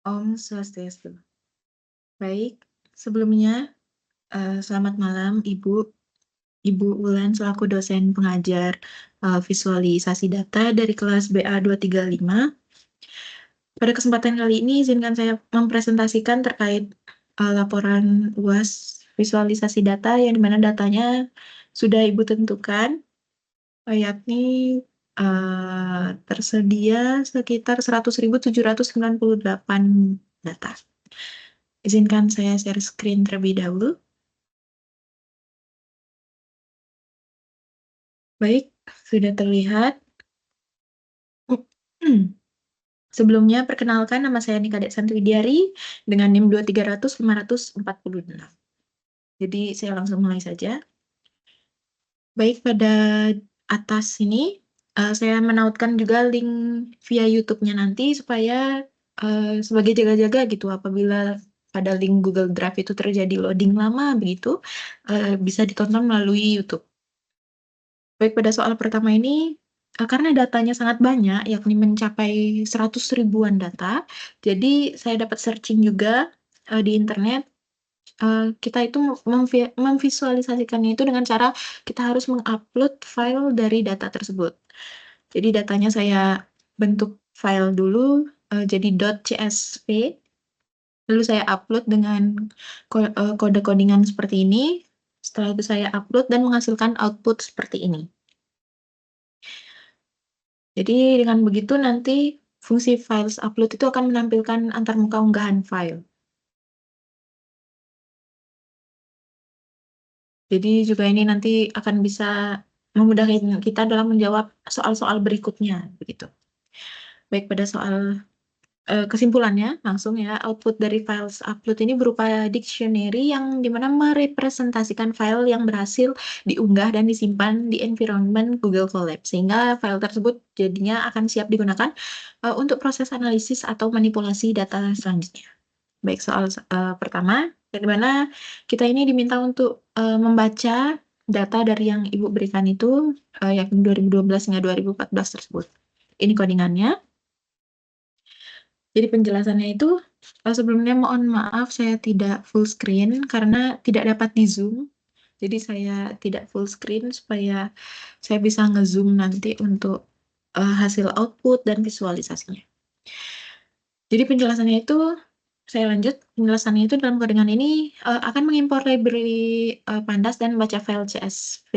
Om Swastiastu. Baik, sebelumnya, selamat malam Ibu. Ibu Wulan selaku dosen pengajar, visualisasi data dari kelas BA 235. Pada kesempatan kali ini izinkan saya mempresentasikan terkait, laporan UAS visualisasi data yang dimana datanya sudah Ibu tentukan, yakni, tersedia sekitar 100.798 data. Izinkan saya share screen terlebih dahulu. Baik, sudah terlihat. Sebelumnya, perkenalkan nama saya Nika Dek Santridiari dengan NIM 2300546. Jadi, saya langsung mulai saja. Baik, pada atas ini, saya menautkan juga link via YouTube-nya nanti supaya sebagai jaga-jaga gitu apabila pada link Google Drive itu terjadi loading lama begitu, bisa ditonton melalui YouTube. Baik, pada soal pertama ini, karena datanya sangat banyak, yakni mencapai 100 ribuan data, jadi saya dapat searching juga, di internet, kita itu memvisualisasikannya itu dengan cara kita harus mengupload file dari data tersebut. Jadi datanya saya bentuk file dulu, jadi .csv, lalu saya upload dengan kode codingan seperti ini. Setelah itu saya upload dan menghasilkan output seperti ini. Jadi dengan begitu nanti fungsi files upload itu akan menampilkan antarmuka unggahan file. Jadi juga ini nanti akan bisa memudahkan kita dalam menjawab soal-soal berikutnya, begitu. Baik, pada soal kesimpulannya langsung ya, output dari files upload ini berupa dictionary yang dimana merepresentasikan file yang berhasil diunggah dan disimpan di environment Google Colab, sehingga file tersebut jadinya akan siap digunakan untuk proses analisis atau manipulasi data selanjutnya. Baik, soal pertama, yang dimana kita ini diminta untuk membaca data dari yang Ibu berikan itu, yakni 2012 hingga 2014 tersebut. Ini codingannya. Jadi penjelasannya itu, sebelumnya mohon maaf saya tidak full screen karena tidak dapat di-zoom. Jadi saya tidak full screen supaya saya bisa nge-zoom nanti untuk hasil output dan visualisasinya. Jadi penjelasannya itu, saya lanjut, penjelasannya itu dalam codingan ini akan mengimpor library Pandas dan membaca file CSV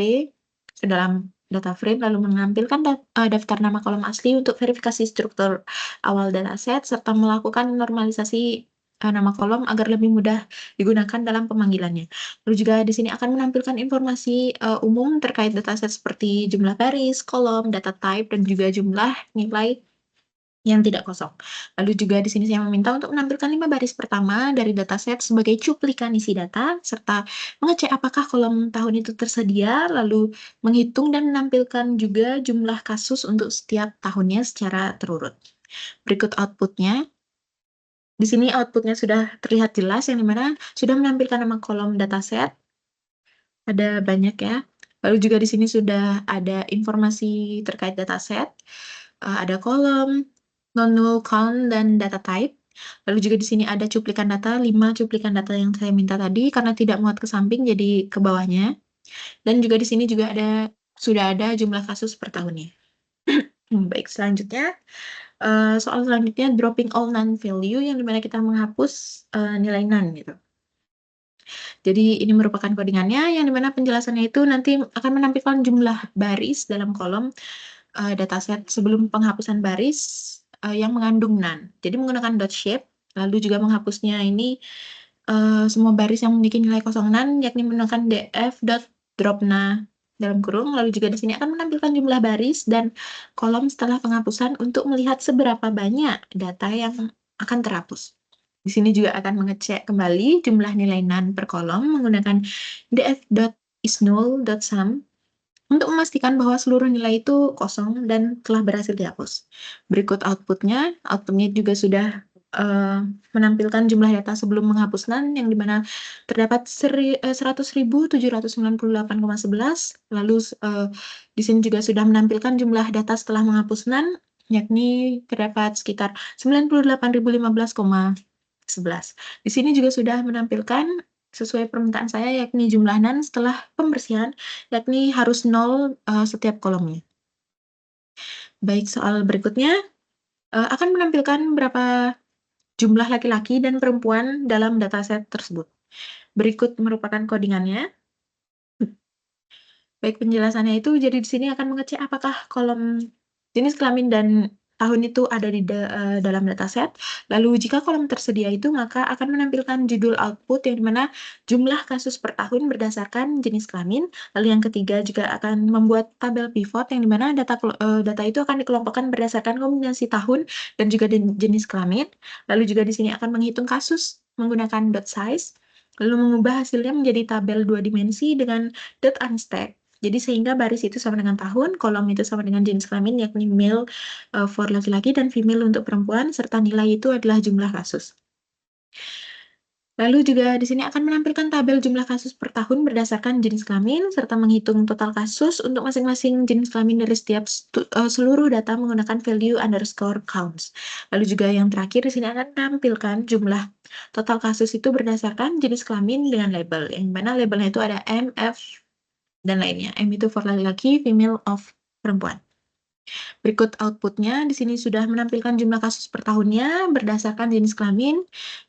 ke dalam data frame, lalu menampilkan daftar nama kolom asli untuk verifikasi struktur awal dataset, serta melakukan normalisasi nama kolom agar lebih mudah digunakan dalam pemanggilannya. Lalu juga di sini akan menampilkan informasi umum terkait dataset seperti jumlah baris, kolom, data type, dan juga jumlah nilai yang tidak kosong. Lalu juga di sini saya meminta untuk menampilkan 5 baris pertama dari dataset sebagai cuplikan isi data, serta mengecek apakah kolom tahun itu tersedia, lalu menghitung dan menampilkan juga jumlah kasus untuk setiap tahunnya secara terurut. Berikut outputnya. Di sini outputnya sudah terlihat jelas, yang dimana sudah menampilkan nama kolom dataset. Ada banyak ya. Lalu juga di sini sudah ada informasi terkait dataset, ada kolom, non-null count, dan data type. Lalu juga di sini ada cuplikan data, 5 cuplikan data yang saya minta tadi, karena tidak muat ke samping jadi ke bawahnya. Dan juga di sini juga sudah ada jumlah kasus per tahunnya. Baik, selanjutnya, soal selanjutnya dropping all non-value, yang dimana kita menghapus nilai none gitu. Jadi ini merupakan codingannya, yang dimana penjelasannya itu nanti akan menampilkan jumlah baris dalam kolom dataset sebelum penghapusan baris yang mengandung none. Jadi menggunakan dot shape, lalu juga menghapusnya ini semua baris yang memiliki nilai kosong none, yakni menggunakan df.dropna dalam kurung. Lalu juga di sini akan menampilkan jumlah baris dan kolom setelah penghapusan untuk melihat seberapa banyak data yang akan terhapus. Di sini juga akan mengecek kembali jumlah nilai none per kolom menggunakan df.isNull.sum untuk memastikan bahwa seluruh nilai itu kosong dan telah berhasil dihapus. Berikut outputnya. Outputnya juga sudah menampilkan jumlah data sebelum menghapus none, yang dimana terdapat 100.798,11. Lalu di sini juga sudah menampilkan jumlah data setelah menghapus none, yakni terdapat sekitar 98.015,11. Di sini juga sudah menampilkan sesuai permintaan saya, yakni jumlah NaN setelah pembersihan, yakni harus 0 setiap kolomnya. Baik, soal berikutnya akan menampilkan berapa jumlah laki-laki dan perempuan dalam dataset tersebut. Berikut merupakan codingannya. Baik, penjelasannya itu jadi di sini akan mengecek apakah kolom jenis kelamin dan tahun itu ada di dalam dataset. Lalu jika kolom tersedia itu maka akan menampilkan judul output yang dimana jumlah kasus per tahun berdasarkan jenis kelamin. Lalu yang ketiga juga akan membuat tabel pivot yang dimana data itu akan dikelompokkan berdasarkan kombinasi tahun dan juga jenis kelamin. Lalu juga di sini akan menghitung kasus menggunakan dot size. Lalu mengubah hasilnya menjadi tabel 2 dimensi dengan dot unstack. Jadi sehingga baris itu sama dengan tahun, kolom itu sama dengan jenis kelamin, yakni male for laki-laki dan female untuk perempuan, serta nilai itu adalah jumlah kasus. Lalu juga di sini akan menampilkan tabel jumlah kasus per tahun berdasarkan jenis kelamin, serta menghitung total kasus untuk masing-masing jenis kelamin dari setiap seluruh data menggunakan value underscore counts. Lalu juga yang terakhir di sini akan menampilkan jumlah total kasus itu berdasarkan jenis kelamin dengan label, yang mana labelnya itu ada M, F, dan lainnya. M itu for laki-laki, female of perempuan. Berikut outputnya, di sini sudah menampilkan jumlah kasus per tahunnya berdasarkan jenis kelamin,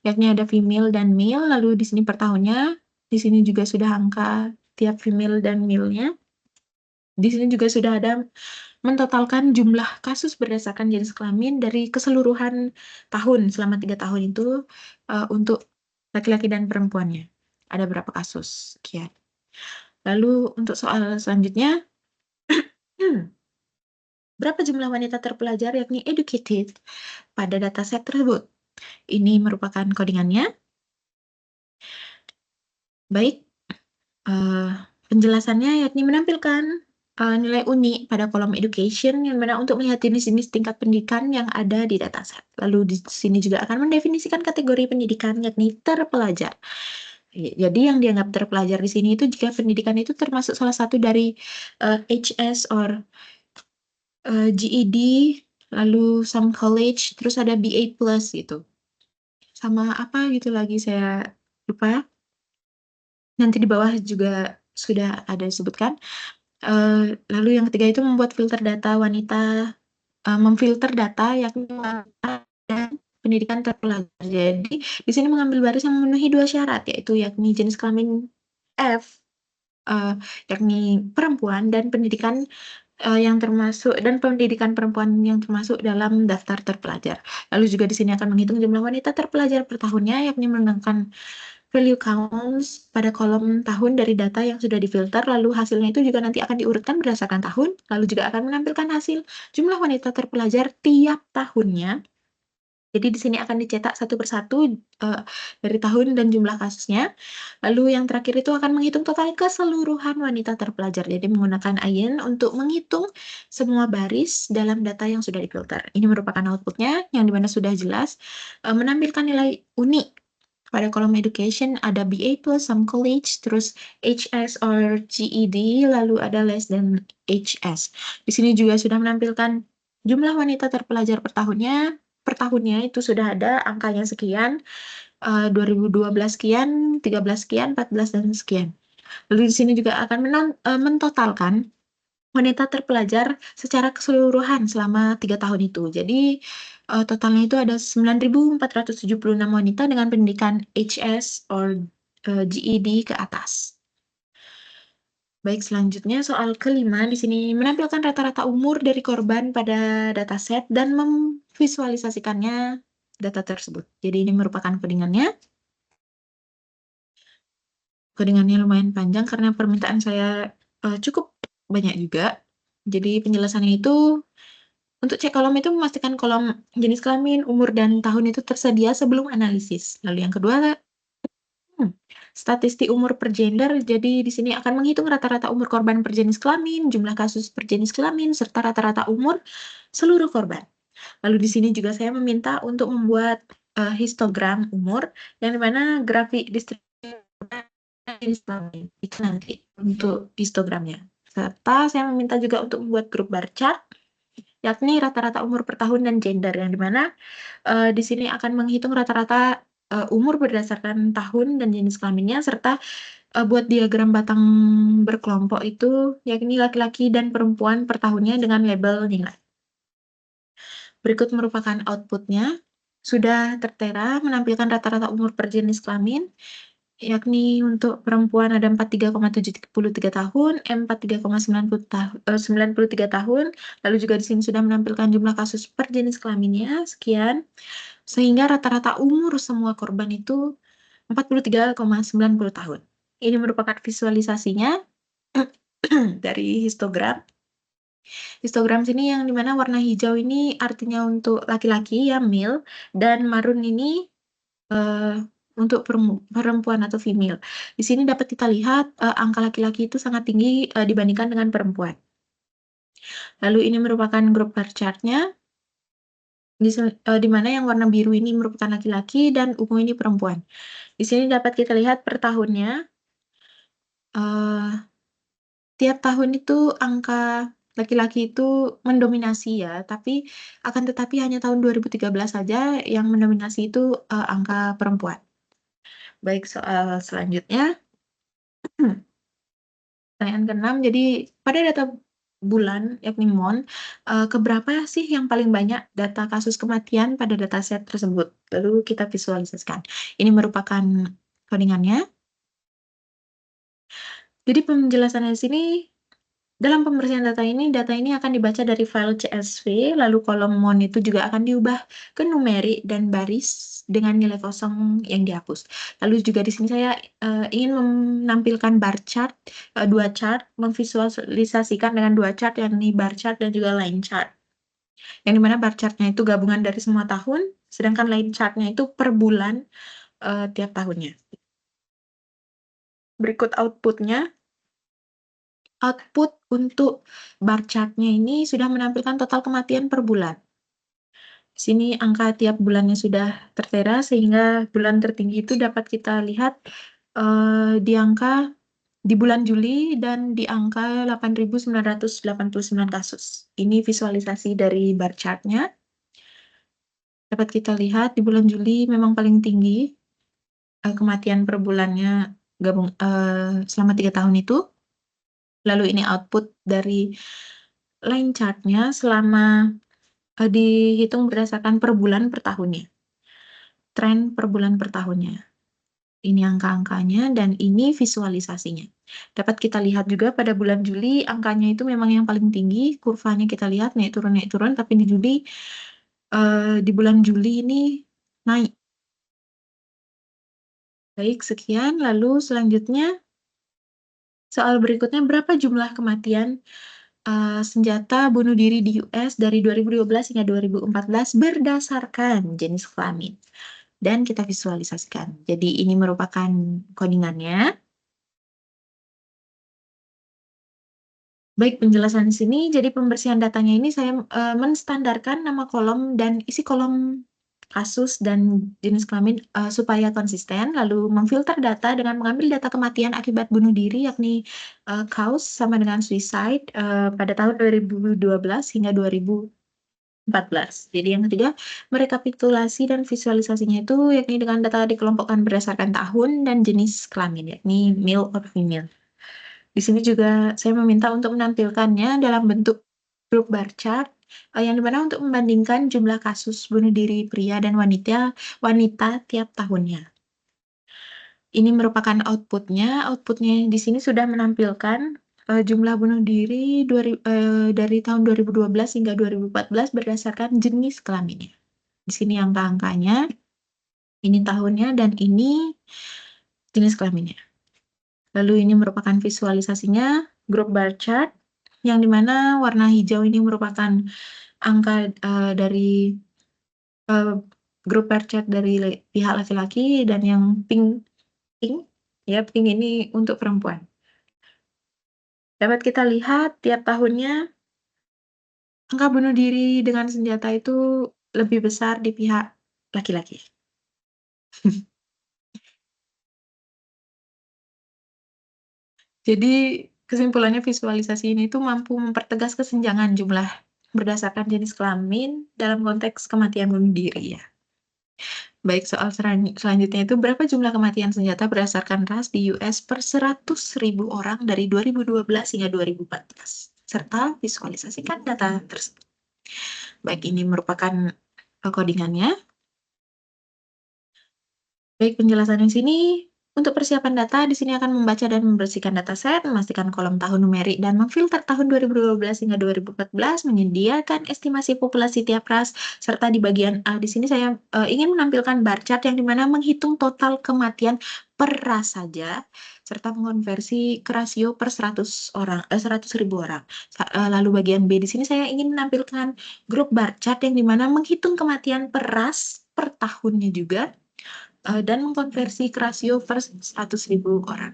yakni ada female dan male, lalu di sini per tahunnya, di sini juga sudah angka tiap female dan male-nya. Di sini juga sudah ada mentotalkan jumlah kasus berdasarkan jenis kelamin dari keseluruhan tahun selama 3 tahun itu untuk laki-laki dan perempuannya. Ada berapa kasus? Sekian. Lalu untuk soal selanjutnya, berapa jumlah wanita terpelajar yakni educated pada dataset tersebut? Ini merupakan codingannya. Baik, penjelasannya yakni menampilkan nilai unik pada kolom education yang mana untuk melihat jenis-jenis tingkat pendidikan yang ada di dataset. Lalu di sini juga akan mendefinisikan kategori pendidikan yakni terpelajar. Jadi yang dianggap terpelajar di sini itu jika pendidikan itu termasuk salah satu dari HS or GED, lalu some college, terus ada BA plus gitu. Sama apa gitu lagi saya lupa. Nanti di bawah juga sudah ada disebutkan. Lalu yang ketiga itu membuat filter data wanita, memfilter data yakni wanita dan pendidikan terpelajar. Jadi di sini mengambil baris yang memenuhi 2 syarat, yaitu yakni jenis kelamin F, yakni perempuan dan pendidikan yang termasuk dan pendidikan perempuan yang termasuk dalam daftar terpelajar. Lalu juga di sini akan menghitung jumlah wanita terpelajar per tahunnya, yakni menggunakan value counts pada kolom tahun dari data yang sudah difilter, lalu hasilnya itu juga nanti akan diurutkan berdasarkan tahun, lalu juga akan menampilkan hasil jumlah wanita terpelajar tiap tahunnya. Jadi di sini akan dicetak satu persatu dari tahun dan jumlah kasusnya. Lalu yang terakhir itu akan menghitung total keseluruhan wanita terpelajar. Jadi menggunakan IEN untuk menghitung semua baris dalam data yang sudah difilter. Ini merupakan outputnya yang dimana sudah jelas menampilkan nilai unik. Pada kolom education ada BA plus, some college, terus HS or GED, lalu ada less than HS. Di sini juga sudah menampilkan jumlah wanita terpelajar per tahunnya itu sudah ada angkanya sekian, 2012 sekian, 13 sekian, 14 dan sekian. Lalu di sini juga akan mentotalkan wanita terpelajar secara keseluruhan selama 3 tahun itu. Jadi totalnya itu ada 9.476 wanita dengan pendidikan HS or GED ke atas. Baik, selanjutnya soal kelima di sini menampilkan rata-rata umur dari korban pada dataset dan memvisualisasikannya data tersebut. Jadi ini merupakan codingannya. Codingannya lumayan panjang karena permintaan saya cukup banyak juga. Jadi penjelasannya itu untuk cek kolom itu memastikan kolom jenis kelamin, umur, dan tahun itu tersedia sebelum analisis. Lalu yang kedua, statistik umur per gender, jadi di sini akan menghitung rata-rata umur korban per jenis kelamin, jumlah kasus per jenis kelamin, serta rata-rata umur seluruh korban. Lalu di sini juga saya meminta untuk membuat histogram umur, yang dimana grafik distribusi jenis kelamin. Itu nanti untuk histogramnya. Serta saya meminta juga untuk membuat grup bar chart, yakni rata-rata umur per tahun dan gender, yang dimana di sini akan menghitung rata-rata umur berdasarkan tahun dan jenis kelaminnya, serta buat diagram batang berkelompok itu, yakni laki-laki dan perempuan per tahunnya dengan label nilai. Berikut merupakan outputnya. Sudah tertera menampilkan rata-rata umur per jenis kelamin, yakni untuk perempuan ada 43,73 tahun, M 43,93 tahun, lalu juga di sini sudah menampilkan jumlah kasus per jenis kelaminnya, sekian, sehingga rata-rata umur semua korban itu 43,90 tahun. Ini merupakan visualisasinya dari histogram. Histogram sini yang dimana warna hijau ini artinya untuk laki-laki ya male, dan marun ini untuk perempuan atau female. Di sini dapat kita lihat angka laki-laki itu sangat tinggi dibandingkan dengan perempuan. Lalu ini merupakan grup bar chartnya, di mana yang warna biru ini merupakan laki-laki dan ungu ini perempuan. Di sini dapat kita lihat per tahunnya, tiap tahun itu angka laki-laki itu mendominasi ya, tapi akan tetapi hanya tahun 2013 saja yang mendominasi itu angka perempuan. Baik, soal selanjutnya. Pertanyaan ke-6, jadi pada data bulan, yakni MON, keberapa sih yang paling banyak data kasus kematian pada dataset tersebut? Lalu kita visualisasikan. Ini merupakan codingannya. Jadi penjelasannya di sini, dalam pembersihan data ini akan dibaca dari file CSV, lalu kolom MON itu juga akan diubah ke numerik dan baris dengan nilai kosong yang dihapus. Lalu juga di sini saya ingin menampilkan bar chart, dua chart, memvisualisasikan dengan dua chart, yakni bar chart dan juga line chart. Yang dimana bar chartnya itu gabungan dari semua tahun, sedangkan line chartnya itu per bulan tiap tahunnya. Berikut outputnya. Output untuk bar chart-nya ini sudah menampilkan total kematian per bulan. Di sini angka tiap bulannya sudah tertera, sehingga bulan tertinggi itu dapat kita lihat di bulan Juli dan di angka 8.989 kasus. Ini visualisasi dari bar chart-nya. Dapat kita lihat di bulan Juli memang paling tinggi kematian per bulannya selama 3 tahun itu. Lalu ini output dari line chart-nya selama dihitung berdasarkan per bulan per tahunnya. Tren per bulan per tahunnya. Ini angka-angkanya dan ini visualisasinya. Dapat kita lihat juga pada bulan Juli angkanya itu memang yang paling tinggi, kurvanya kita lihat naik turun, tapi di Juli di bulan Juli ini naik. Baik, sekian. Lalu selanjutnya soal berikutnya, berapa jumlah kematian senjata bunuh diri di US dari 2012 hingga 2014 berdasarkan jenis kelamin. Dan kita visualisasikan. Jadi ini merupakan codingannya. Baik, penjelasan di sini. Jadi pembersihan datanya ini saya menstandarkan nama kolom dan isi kolom kasus dan jenis kelamin supaya konsisten, lalu memfilter data dengan mengambil data kematian akibat bunuh diri, yakni cause sama dengan suicide pada tahun 2012 hingga 2014. Jadi yang ketiga, merekapitulasi dan visualisasinya itu yakni dengan data dikelompokkan berdasarkan tahun dan jenis kelamin, yakni male or female. Di sini juga saya meminta untuk menampilkannya dalam bentuk grup bar chart, yang dimana untuk membandingkan jumlah kasus bunuh diri pria dan wanita tiap tahunnya. Ini merupakan outputnya. Outputnya di sini sudah menampilkan jumlah bunuh diri dari tahun 2012 hingga 2014 berdasarkan jenis kelaminnya. Di sini angka-angkanya, ini tahunnya, dan ini jenis kelaminnya. Lalu ini merupakan visualisasinya, grup bar chart, yang dimana warna hijau ini merupakan angka dari grup bar chart dari pihak laki-laki, dan yang pink ini untuk perempuan. Dapat kita lihat tiap tahunnya angka bunuh diri dengan senjata itu lebih besar di pihak laki-laki. Jadi kesimpulannya visualisasi ini itu mampu mempertegas kesenjangan jumlah berdasarkan jenis kelamin dalam konteks kematian bunuh diri ya. Baik, soal selanjutnya itu berapa jumlah kematian senjata berdasarkan ras di US per 100.000 orang dari 2012 hingga 2014, serta visualisasikan data tersebut. Baik, ini merupakan codingannya. Baik, penjelasan di sini. Untuk persiapan data, di sini akan membaca dan membersihkan dataset, memastikan kolom tahun numerik, dan memfilter tahun 2012 hingga 2014, menyediakan estimasi populasi tiap ras, serta di bagian A. Di sini saya ingin menampilkan bar chart yang dimana menghitung total kematian per ras saja, serta mengonversi ke rasio per 100.000 orang. Lalu bagian B, di sini saya ingin menampilkan grup bar chart yang dimana menghitung kematian per ras per tahunnya juga, dan mengkonversi ke rasio per 100.000 orang.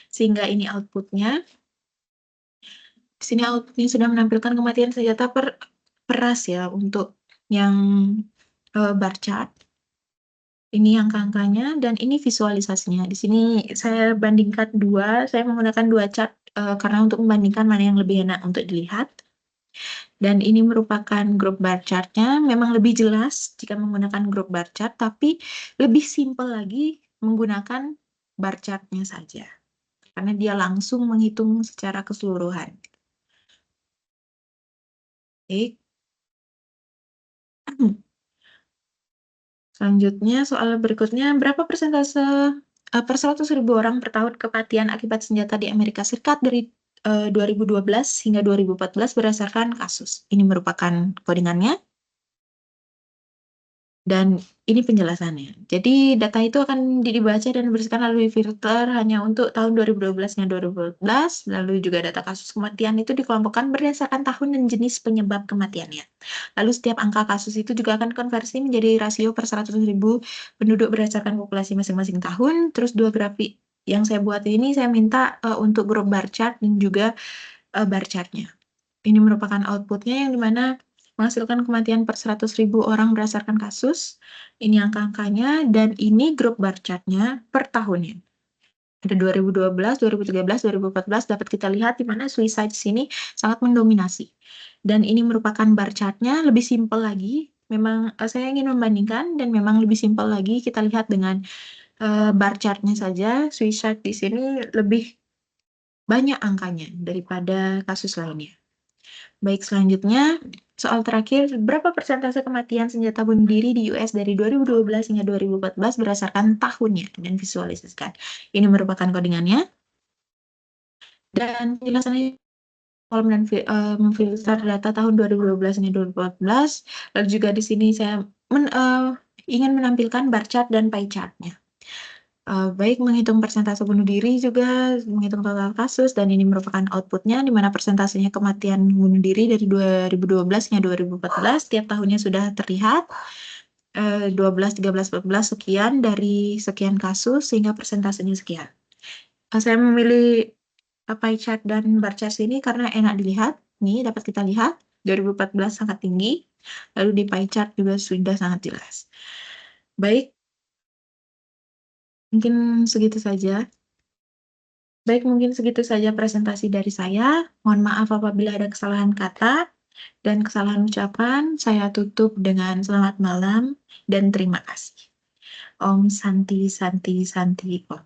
Sehingga ini outputnya. Di sini outputnya sudah menampilkan kematian senjata per ras ya untuk yang bar chart. Ini angka-angkanya dan ini visualisasinya. Di sini saya bandingkan saya menggunakan dua chart karena untuk membandingkan mana yang lebih enak untuk dilihat. Dan ini merupakan grup bar chart-nya, memang lebih jelas jika menggunakan grup bar chart, tapi lebih simpel lagi menggunakan bar chart-nya saja. Karena dia langsung menghitung secara keseluruhan. Baik. Selanjutnya, soal berikutnya, berapa persentase per 100.000 orang per tahun kematian akibat senjata di Amerika Serikat dari 2012 hingga 2014 berdasarkan kasus. Ini merupakan codingannya. Dan ini penjelasannya. Jadi data itu akan dibaca dan dibersihkan lalu difilter hanya untuk tahun 2012 hingga 2014. Lalu juga data kasus kematian itu dikelompokkan berdasarkan tahun dan jenis penyebab kematiannya. Lalu setiap angka kasus itu juga akan konversi menjadi rasio per 100.000 penduduk berdasarkan populasi masing-masing tahun. Terus dua grafik yang saya buat ini saya minta untuk grup bar chart dan juga bar chartnya. Ini merupakan outputnya yang dimana menghasilkan kematian per 100.000 orang berdasarkan kasus. Ini angka-angkanya, dan ini grup bar chart-nya per tahunnya. Ada 2012, 2013, 2014, dapat kita lihat di mana suicide sini sangat mendominasi. Dan ini merupakan bar chart-nya, lebih simpel lagi. Memang saya ingin membandingkan, dan memang lebih simpel lagi kita lihat dengan bar chart-nya saja. Suicide di sini lebih banyak angkanya daripada kasus lainnya. Baik, selanjutnya soal terakhir, berapa persentase kematian senjata bunuh diri di US dari 2012 hingga 2014 berdasarkan tahunnya dan visualisasikan. Ini merupakan codingannya. Dan penjelasannya kolom dan memfilter data tahun 2012 hingga 2014. Lalu juga di sini saya ingin menampilkan bar chart dan pie chart-nya. Baik menghitung persentase bunuh diri juga, menghitung total kasus, dan ini merupakan outputnya, di mana persentasenya kematian bunuh diri dari 2012 hingga 2014, tiap tahunnya sudah terlihat, 12, 13, 14, sekian dari sekian kasus, sehingga persentasenya sekian. Saya memilih pie chart dan bar chart ini karena enak dilihat, nih dapat kita lihat, 2014 sangat tinggi, lalu di pie chart juga sudah sangat jelas. Baik, mungkin segitu saja. Baik, mungkin segitu saja presentasi dari saya. Mohon maaf apabila ada kesalahan kata dan kesalahan ucapan. Saya tutup dengan selamat malam dan terima kasih. Om Santi Santi Santi Om.